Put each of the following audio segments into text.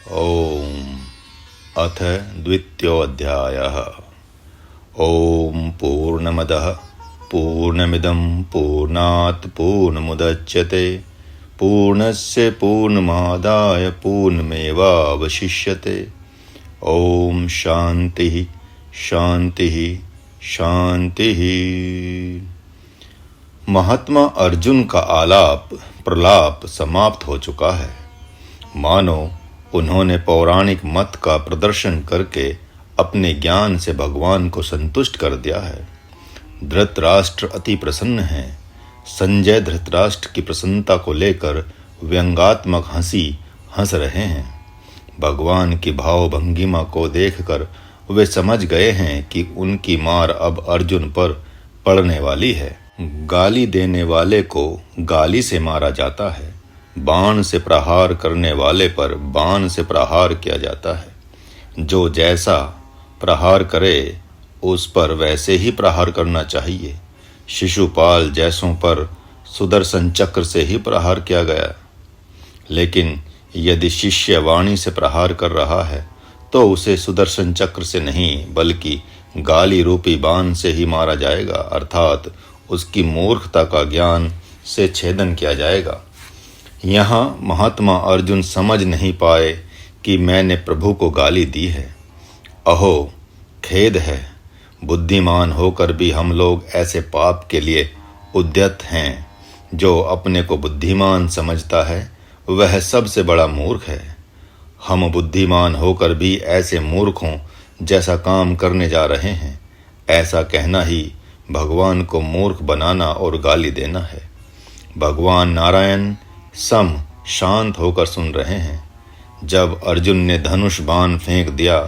ओम अथ द्वितीयोऽध्यायः। ओम पूर्णमदः पूर्णमिदं पूर्णात् पूर्णमुदच्यते पूर्णस्य पूर्णमादाय पूर्णमेवावशिष्यते। ओम शांति शांति शांति। महात्मा अर्जुन का आलाप प्रलाप समाप्त हो चुका है। मानो उन्होंने पौराणिक मत का प्रदर्शन करके अपने ज्ञान से भगवान को संतुष्ट कर दिया है। धृतराष्ट्र अति प्रसन्न हैं। संजय धृतराष्ट्र की प्रसन्नता को लेकर व्यंग्यात्मक हंसी हंस रहे हैं। भगवान की भाव भंगिमा को देखकर वे समझ गए हैं कि उनकी मार अब अर्जुन पर पड़ने वाली है। गाली देने वाले को गाली से मारा जाता है, बाण से प्रहार करने वाले पर बाण से प्रहार किया जाता है। जो जैसा प्रहार करे उस पर वैसे ही प्रहार करना चाहिए। शिशुपाल जैसों पर सुदर्शन चक्र से ही प्रहार किया गया। लेकिन यदि शिष्य वाणी से प्रहार कर रहा है तो उसे सुदर्शन चक्र से नहीं बल्कि गाली रूपी बाण से ही मारा जाएगा, अर्थात उसकी मूर्खता का ज्ञान से छेदन किया जाएगा। यहाँ महात्मा अर्जुन समझ नहीं पाए कि मैंने प्रभु को गाली दी है। अहो खेद है, बुद्धिमान होकर भी हम लोग ऐसे पाप के लिए उद्यत हैं। जो अपने को बुद्धिमान समझता है वह सबसे बड़ा मूर्ख है। हम बुद्धिमान होकर भी ऐसे मूर्खों जैसा काम करने जा रहे हैं। ऐसा कहना ही भगवान को मूर्ख बनाना और गाली देना है। भगवान नारायण सम शांत होकर सुन रहे हैं। जब अर्जुन ने धनुष बाण फेंक दिया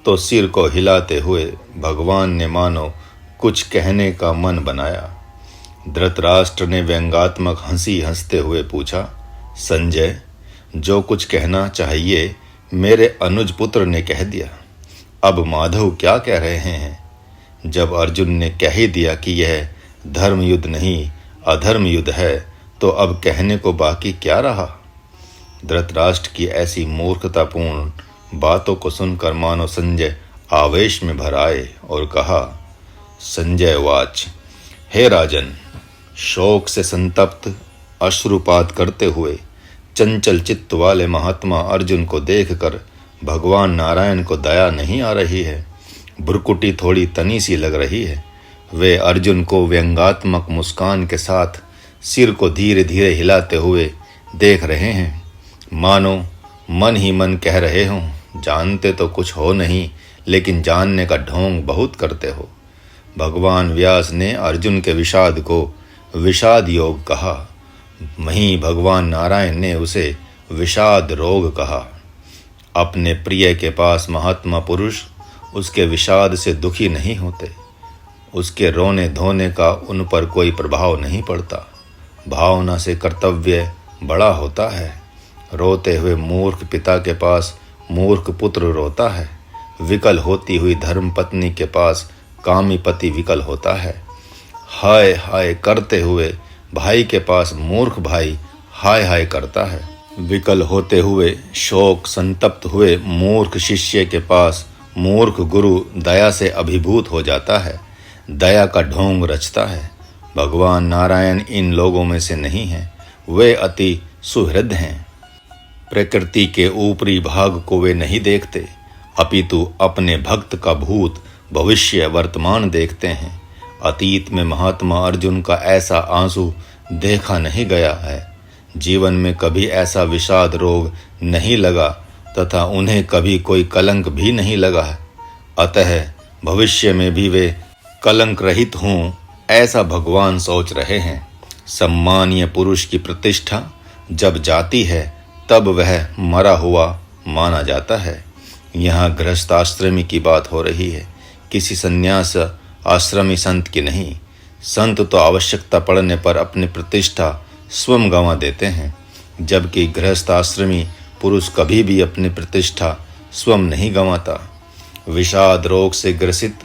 तो सिर को हिलाते हुए भगवान ने मानो कुछ कहने का मन बनाया। धृतराष्ट्र ने व्यंग्यात्मक हंसी हंसते हुए पूछा, संजय, जो कुछ कहना चाहिए मेरे अनुज पुत्र ने कह दिया। अब माधव क्या कह रहे हैं? जब अर्जुन ने कह ही दिया कि यह धर्म युद्ध नहीं अधर्म युद्ध है तो अब कहने को बाकी क्या रहा? धृतराष्ट्र की ऐसी मूर्खतापूर्ण बातों को सुनकर मानो संजय आवेश में भर आए और कहा, संजय वाच, हे राजन, शोक से संतप्त अश्रुपात करते हुए चंचल चित्त वाले महात्मा अर्जुन को देखकर भगवान नारायण को दया नहीं आ रही है। भ्रुकुटी थोड़ी तनी सी लग रही है। वे अर्जुन को व्यंग्यात्मक मुस्कान के साथ सिर को धीरे धीरे हिलाते हुए देख रहे हैं, मानो मन ही मन कह रहे हों, जानते तो कुछ हो नहीं लेकिन जानने का ढोंग बहुत करते हो। भगवान व्यास ने अर्जुन के विषाद को विषाद योग कहा, वहीं भगवान नारायण ने उसे विषाद रोग कहा। अपने प्रिय के पास महात्मा पुरुष उसके विषाद से दुखी नहीं होते। उसके रोने धोने का उन पर कोई प्रभाव नहीं पड़ता। भावना से कर्तव्य बड़ा होता है। रोते हुए मूर्ख पिता के पास मूर्ख पुत्र रोता है। विकल होती हुई धर्म पत्नी के पास कामी पति विकल होता है। हाय हाय करते हुए भाई के पास मूर्ख भाई हाय हाय करता है। विकल होते हुए शोक संतप्त हुए मूर्ख शिष्य के पास मूर्ख गुरु दया से अभिभूत हो जाता है, दया का ढोंग रचता है। भगवान नारायण इन लोगों में से नहीं हैं। वे अति सुहृद हैं। प्रकृति के ऊपरी भाग को वे नहीं देखते, अपितु अपने भक्त का भूत भविष्य वर्तमान देखते हैं। अतीत में महात्मा अर्जुन का ऐसा आंसू देखा नहीं गया है। जीवन में कभी ऐसा विषाद रोग नहीं लगा तथा उन्हें कभी कोई कलंक भी नहीं लगा है। अतः भविष्य में भी वे कलंक रहित हों ऐसा भगवान सोच रहे हैं। सम्मानीय पुरुष की प्रतिष्ठा जब जाती है तब वह मरा हुआ माना जाता है। यहाँ गृहस्थाश्रमी की बात हो रही है, किसी संन्यास आश्रमी संत की नहीं। संत तो आवश्यकता पड़ने पर अपनी प्रतिष्ठा स्वयं गंवा देते हैं, जबकि गृहस्थाश्रमी पुरुष कभी भी अपनी प्रतिष्ठा स्वयं नहीं गंवाता। विषाद रोग से ग्रसित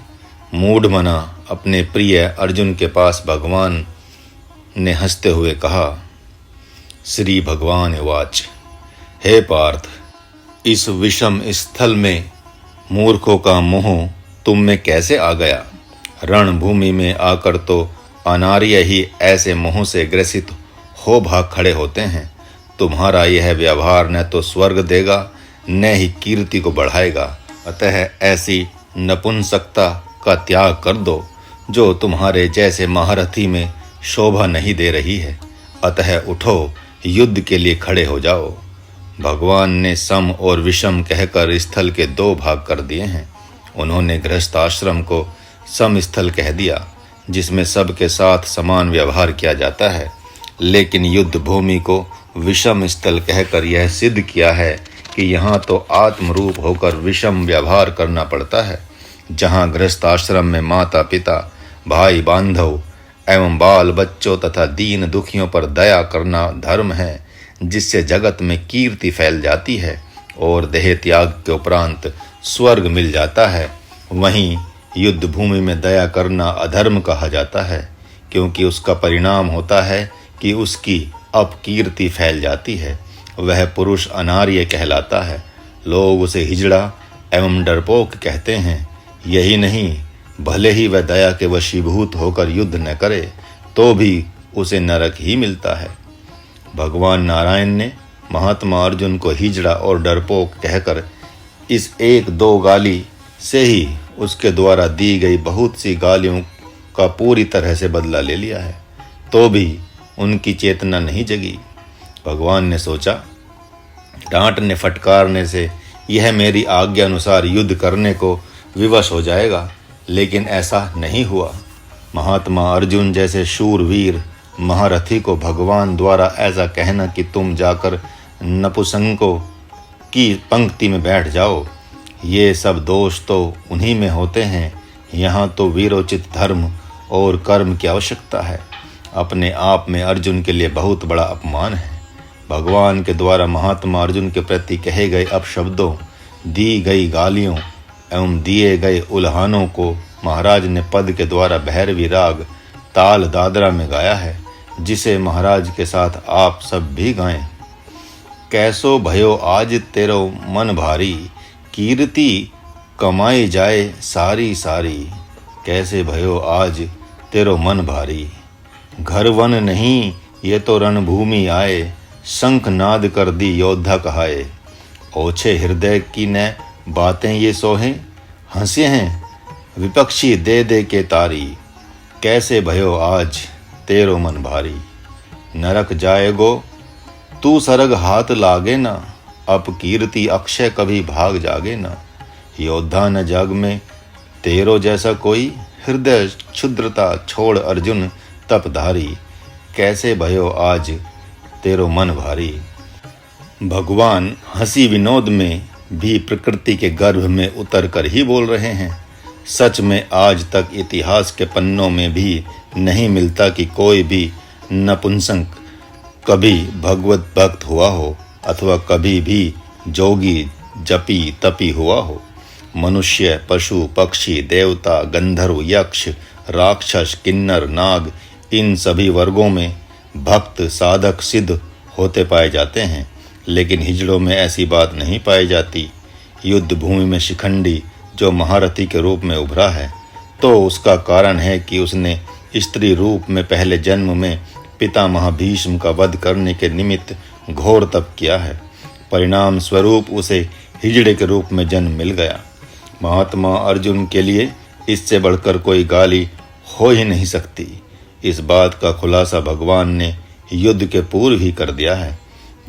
मूढ़ मना अपने प्रिय अर्जुन के पास भगवान ने हंसते हुए कहा, श्री भगवान वाच, हे पार्थ, इस विषम स्थल में मूर्खों का मोह तुम में कैसे आ गया? रणभूमि में आकर तो अनार्य ही ऐसे मोह से ग्रसित हो भाग खड़े होते हैं। तुम्हारा यह व्यवहार न तो स्वर्ग देगा न ही कीर्ति को बढ़ाएगा। अतः ऐसी नपुंसकता का त्याग कर दो जो तुम्हारे जैसे महारथी में शोभा नहीं दे रही है। अतः उठो, युद्ध के लिए खड़े हो जाओ। भगवान ने सम और विषम कहकर स्थल के दो भाग कर दिए हैं। उन्होंने गृहस्थ आश्रम को सम स्थल कह दिया, जिसमें सबके साथ समान व्यवहार किया जाता है, लेकिन युद्ध भूमि को विषम स्थल कहकर यह सिद्ध किया है कि यहाँ तो आत्मरूप होकर विषम व्यवहार करना पड़ता है। जहाँ गृहस्थ आश्रम में माता पिता, भाई बांधव एवं बाल बच्चों तथा दीन दुखियों पर दया करना धर्म है, जिससे जगत में कीर्ति फैल जाती है और देह त्याग के उपरांत स्वर्ग मिल जाता है, वहीं युद्ध भूमि में दया करना अधर्म कहा जाता है, क्योंकि उसका परिणाम होता है कि उसकी अपकीर्ति फैल जाती है। वह पुरुष अनार्य कहलाता है। लोग उसे हिजड़ा एवं डरपोक कहते हैं। यही नहीं, भले ही वह दया के वशीभूत होकर युद्ध न करे तो भी उसे नरक ही मिलता है। भगवान नारायण ने महात्मा अर्जुन को हिजड़ा और डरपोक कहकर इस एक दो गाली से ही उसके द्वारा दी गई बहुत सी गालियों का पूरी तरह से बदला ले लिया है, तो भी उनकी चेतना नहीं जगी। भगवान ने सोचा, डांटने फटकारने से यह मेरी आज्ञा अनुसार युद्ध करने को विवश हो जाएगा, लेकिन ऐसा नहीं हुआ। महात्मा अर्जुन जैसे शूरवीर महारथी को भगवान द्वारा ऐसा कहना कि तुम जाकर नपुंसकों की पंक्ति में बैठ जाओ, ये सब दोष तो उन्हीं में होते हैं। यहाँ तो वीरोचित धर्म और कर्म की आवश्यकता है। अपने आप में अर्जुन के लिए बहुत बड़ा अपमान है। भगवान के द्वारा महात्मा अर्जुन के प्रति कहे गए अपशब्दों, दी गई गालियों एवं दिए गए उल्हानों को महाराज ने पद के द्वारा भैरवी राग ताल दादरा में गाया है, जिसे महाराज के साथ आप सब भी गाएं। कैसो भयो आज तेरो मन भारी, कीर्ति कमाई जाए सारी सारी। कैसे भयो आज तेरो मन भारी, घर वन नहीं ये तो रणभूमि आए, शंख नाद कर दी योद्धा कहाए। ओछे हृदय की न बातें ये सोहें, हंसे हैं विपक्षी दे दे के तारी। कैसे भयो आज तेरो मन भारी, नरक जाएगो तू सरग हाथ लागे ना, अपकीर्ति अक्षय कभी भाग जागे ना। योद्धा न जग में तेरो जैसा कोई, हृदय क्षुद्रता छोड़ अर्जुन तपधारी। कैसे भयो आज तेरो मन भारी। भगवान हंसी विनोद में भी प्रकृति के गर्भ में उतर कर ही बोल रहे हैं। सच में आज तक इतिहास के पन्नों में भी नहीं मिलता कि कोई भी नपुंसक कभी भगवत भक्त हुआ हो अथवा कभी भी जोगी जपी तपी हुआ हो। मनुष्य, पशु, पक्षी, देवता, गंधर्व, यक्ष, राक्षस, किन्नर, नाग, इन सभी वर्गों में भक्त साधक सिद्ध होते पाए जाते हैं, लेकिन हिजड़ों में ऐसी बात नहीं पाई जाती। युद्ध भूमि में शिखंडी जो महारथी के रूप में उभरा है, तो उसका कारण है कि उसने स्त्री रूप में पहले जन्म में पितामह भीष्म का वध करने के निमित्त घोर तप किया है। परिणाम स्वरूप उसे हिजड़े के रूप में जन्म मिल गया। महात्मा अर्जुन के लिए इससे बढ़कर कोई गाली हो ही नहीं सकती। इस बात का खुलासा भगवान ने युद्ध के पूर्व ही कर दिया है।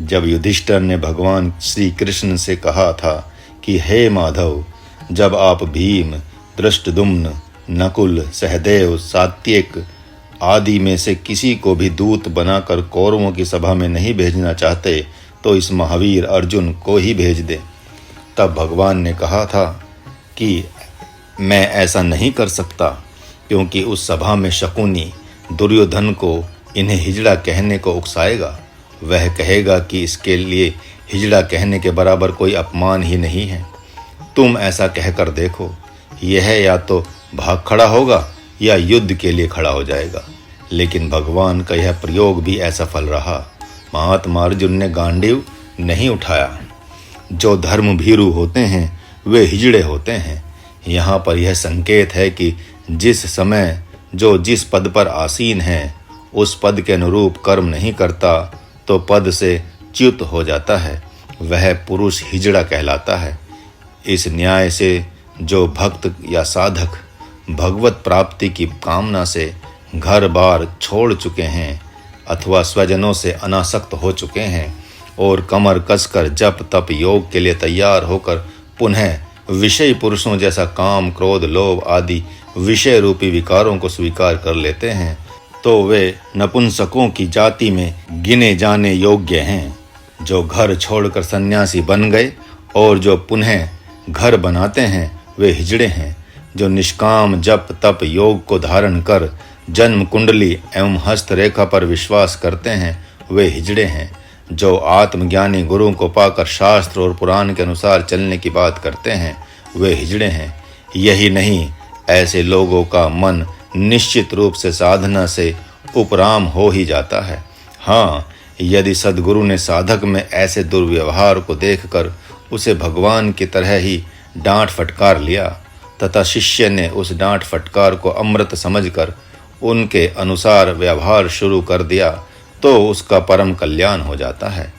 जब युधिष्ठिर ने भगवान श्री कृष्ण से कहा था कि हे माधव, जब आप भीम, धृष्टद्युम्न, नकुल, सहदेव, सात्यक आदि में से किसी को भी दूत बनाकर कौरवों की सभा में नहीं भेजना चाहते, तो इस महावीर अर्जुन को ही भेज दे। तब भगवान ने कहा था कि मैं ऐसा नहीं कर सकता, क्योंकि उस सभा में शकुनी दुर्योधन को इन्हें हिजड़ा कहने को उकसाएगा। वह कहेगा कि इसके लिए हिजड़ा कहने के बराबर कोई अपमान ही नहीं है। तुम ऐसा कहकर देखो, यह या तो भाग खड़ा होगा या युद्ध के लिए खड़ा हो जाएगा। लेकिन भगवान का यह प्रयोग भी असफल रहा। महात्मा अर्जुन ने गांडीव नहीं उठाया। जो धर्म भीरू होते हैं वे हिजड़े होते हैं। यहाँ पर यह संकेत है कि जिस समय जो जिस पद पर आसीन है उस पद के अनुरूप कर्म नहीं करता तो पद से च्युत हो जाता है, वह पुरुष हिजड़ा कहलाता है। इस न्याय से जो भक्त या साधक भगवत प्राप्ति की कामना से घर बार छोड़ चुके हैं अथवा स्वजनों से अनासक्त हो चुके हैं और कमर कसकर जप तप योग के लिए तैयार होकर पुनः विषय पुरुषों जैसा काम क्रोध लोभ आदि विषय रूपी विकारों को स्वीकार कर लेते हैं, तो वे नपुंसकों की जाति में गिने जाने योग्य हैं। जो घर छोड़कर सन्यासी बन गए और जो पुनः घर बनाते हैं वे हिजड़े हैं। जो निष्काम जप तप योग को धारण कर जन्म कुंडली एवं हस्त रेखा पर विश्वास करते हैं वे हिजड़े हैं। जो आत्मज्ञानी गुरु को पाकर शास्त्र और पुराण के अनुसार चलने की बात करते हैं वे हिजड़े हैं। यही नहीं, ऐसे लोगों का मन निश्चित रूप से साधना से उपराम हो ही जाता है। हाँ, यदि सद्गुरु ने साधक में ऐसे दुर्व्यवहार को देखकर उसे भगवान की तरह ही डांट फटकार लिया तथा शिष्य ने उस डांट फटकार को अमृत समझकर उनके अनुसार व्यवहार शुरू कर दिया तो उसका परम कल्याण हो जाता है।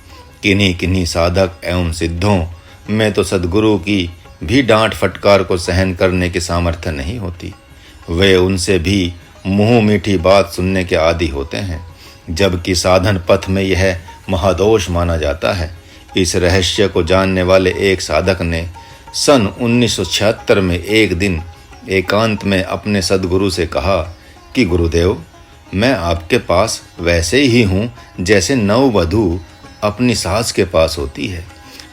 किन्हीं किन्हीं साधक एवं सिद्धों में तो सद्गुरु की भी डांट फटकार को सहन करने की सामर्थ्य नहीं होती। वे उनसे भी मुँह मीठी बात सुनने के आदी होते हैं, जबकि साधन पथ में यह महादोष माना जाता है। इस रहस्य को जानने वाले एक साधक ने सन 1976 में एक दिन एकांत में अपने सद्गुरु से कहा कि गुरुदेव, मैं आपके पास वैसे ही हूँ जैसे नववधू अपनी सास के पास होती है।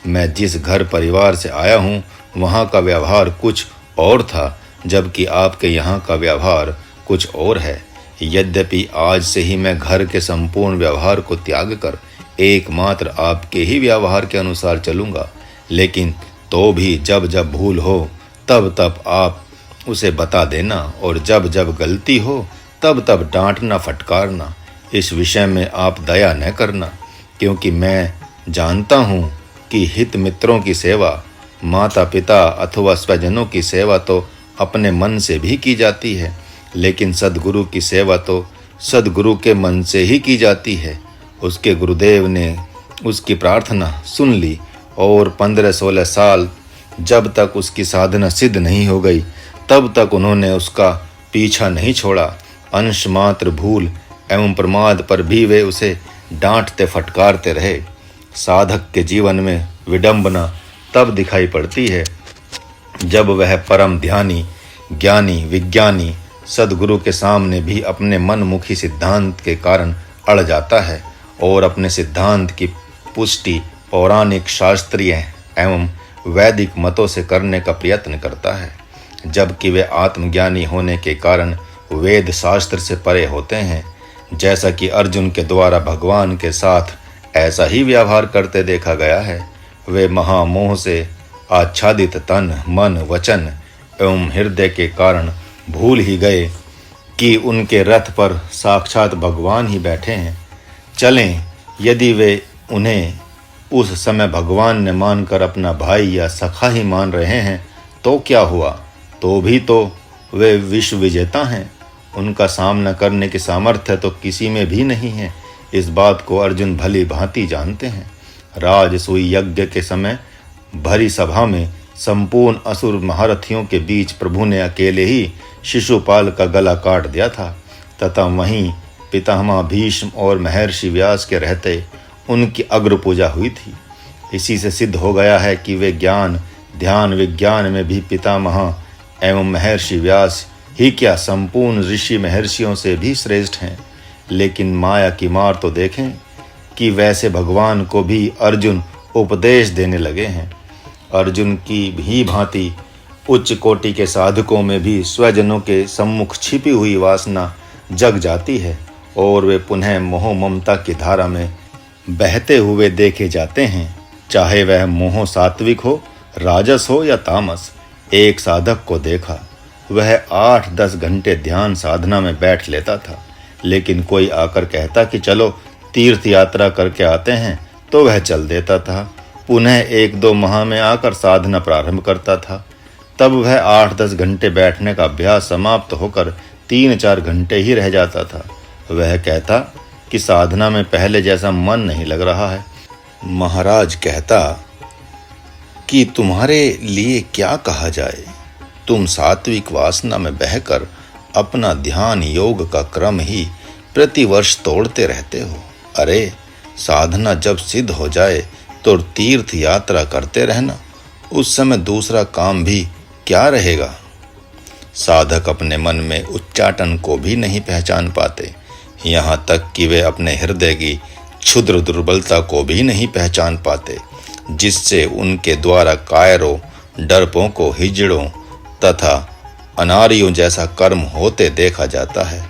मैं जिस घर परिवार से आया हूँ वहाँ का व्यवहार कुछ और था, जबकि आपके यहाँ का व्यवहार कुछ और है। यद्यपि आज से ही मैं घर के संपूर्ण व्यवहार को त्याग कर एकमात्र आपके ही व्यवहार के अनुसार चलूँगा, लेकिन तो भी जब जब भूल हो तब तब आप उसे बता देना और जब जब गलती हो तब तब डांटना फटकारना। इस विषय में आप दया न करना, क्योंकि मैं जानता हूँ कि हित मित्रों की सेवा, माता पिता अथवा स्वजनों की सेवा तो अपने मन से भी की जाती है, लेकिन सद्गुरु की सेवा तो सद्गुरु के मन से ही की जाती है। उसके गुरुदेव ने उसकी प्रार्थना सुन ली और 15-16 साल जब तक उसकी साधना सिद्ध नहीं हो गई तब तक उन्होंने उसका पीछा नहीं छोड़ा। अंश मात्र भूल एवं प्रमाद पर भी वे उसे डांटते फटकारते रहे। साधक के जीवन में विडंबना तब दिखाई पड़ती है जब वह परम ध्यानी ज्ञानी विज्ञानी सद्गुरु के सामने भी अपने मनमुखी सिद्धांत के कारण अड़ जाता है और अपने सिद्धांत की पुष्टि पौराणिक शास्त्रीय एवं वैदिक मतों से करने का प्रयत्न करता है, जबकि वे आत्मज्ञानी होने के कारण वेद शास्त्र से परे होते हैं। जैसा कि अर्जुन के द्वारा भगवान के साथ ऐसा ही व्यवहार करते देखा गया है। वे महामोह से आच्छादित तन मन वचन एवं हृदय के कारण भूल ही गए कि उनके रथ पर साक्षात भगवान ही बैठे हैं। चलें, यदि वे उन्हें उस समय भगवान ने मानकर अपना भाई या सखा ही मान रहे हैं तो क्या हुआ, तो भी तो वे विश्व विजेता हैं। उनका सामना करने की सामर्थ्य तो किसी में भी नहीं है। इस बात को अर्जुन भली भांति जानते हैं। राजसूय यज्ञ के समय भरी सभा में संपूर्ण असुर महारथियों के बीच प्रभु ने अकेले ही शिशुपाल का गला काट दिया था तथा वहीं पितामह भीष्म और महर्षि व्यास के रहते उनकी अग्र पूजा हुई थी। इसी से सिद्ध हो गया है कि वे ज्ञान ध्यान विज्ञान में भी पितामह एवं महर्षि व्यास ही क्या संपूर्ण ऋषि महर्षियों से भी श्रेष्ठ हैं। लेकिन माया की मार तो देखें कि वैसे भगवान को भी अर्जुन उपदेश देने लगे हैं। अर्जुन की भी भांति उच्च कोटि के साधकों में भी स्वजनों के सम्मुख छिपी हुई वासना जग जाती है और वे पुनः मोह ममता की धारा में बहते हुए देखे जाते हैं, चाहे वह मोह सात्विक हो राजस हो या तामस। एक साधक को देखा, वह 8-10 घंटे ध्यान साधना में बैठ लेता था, लेकिन कोई आकर कहता कि चलो तीर्थ यात्रा करके आते हैं तो वह चल देता था पुनः 1-2 माह में आकर साधना प्रारंभ करता था। तब वह 8-10 घंटे बैठने का अभ्यास समाप्त होकर 3-4 घंटे ही रह जाता था। वह कहता कि साधना में पहले जैसा मन नहीं लग रहा है। महाराज कहता कि तुम्हारे लिए क्या कहा जाए, तुम सात्विक वासना में बहकर अपना ध्यान योग का क्रम ही प्रतिवर्ष तोड़ते रहते हो। अरे, साधना जब सिद्ध हो जाए तो तीर्थ यात्रा करते रहना, उस समय दूसरा काम भी क्या रहेगा। साधक अपने मन में उच्चाटन को भी नहीं पहचान पाते, यहाँ तक कि वे अपने हृदय की क्षुद्र दुर्बलता को भी नहीं पहचान पाते, जिससे उनके द्वारा कायरों, डरपों, हिजड़ों तथा अनार्यों जैसा कर्म होते देखा जाता है।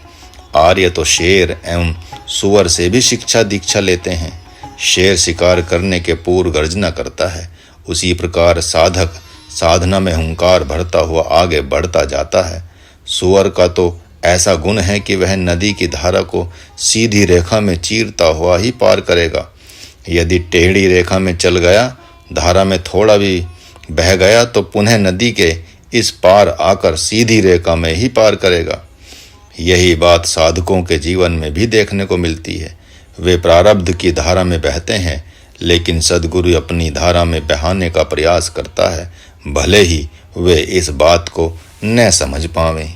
आर्य तो शेर एवं सुअर से भी शिक्षा दीक्षा लेते हैं। शेर शिकार करने के पूर्व गर्जना करता है, उसी प्रकार साधक साधना में हुंकार भरता हुआ आगे बढ़ता जाता है। सुअर का तो ऐसा गुण है कि वह नदी की धारा को सीधी रेखा में चीरता हुआ ही पार करेगा। यदि टेढ़ी रेखा में चल गया, धारा में थोड़ा भी बह गया तो पुनः नदी के इस पार आकर सीधी रेखा में ही पार करेगा। यही बात साधकों के जीवन में भी देखने को मिलती है। वे प्रारब्ध की धारा में बहते हैं, लेकिन सद्गुरु अपनी धारा में बहाने का प्रयास करता है, भले ही वे इस बात को न समझ पावें।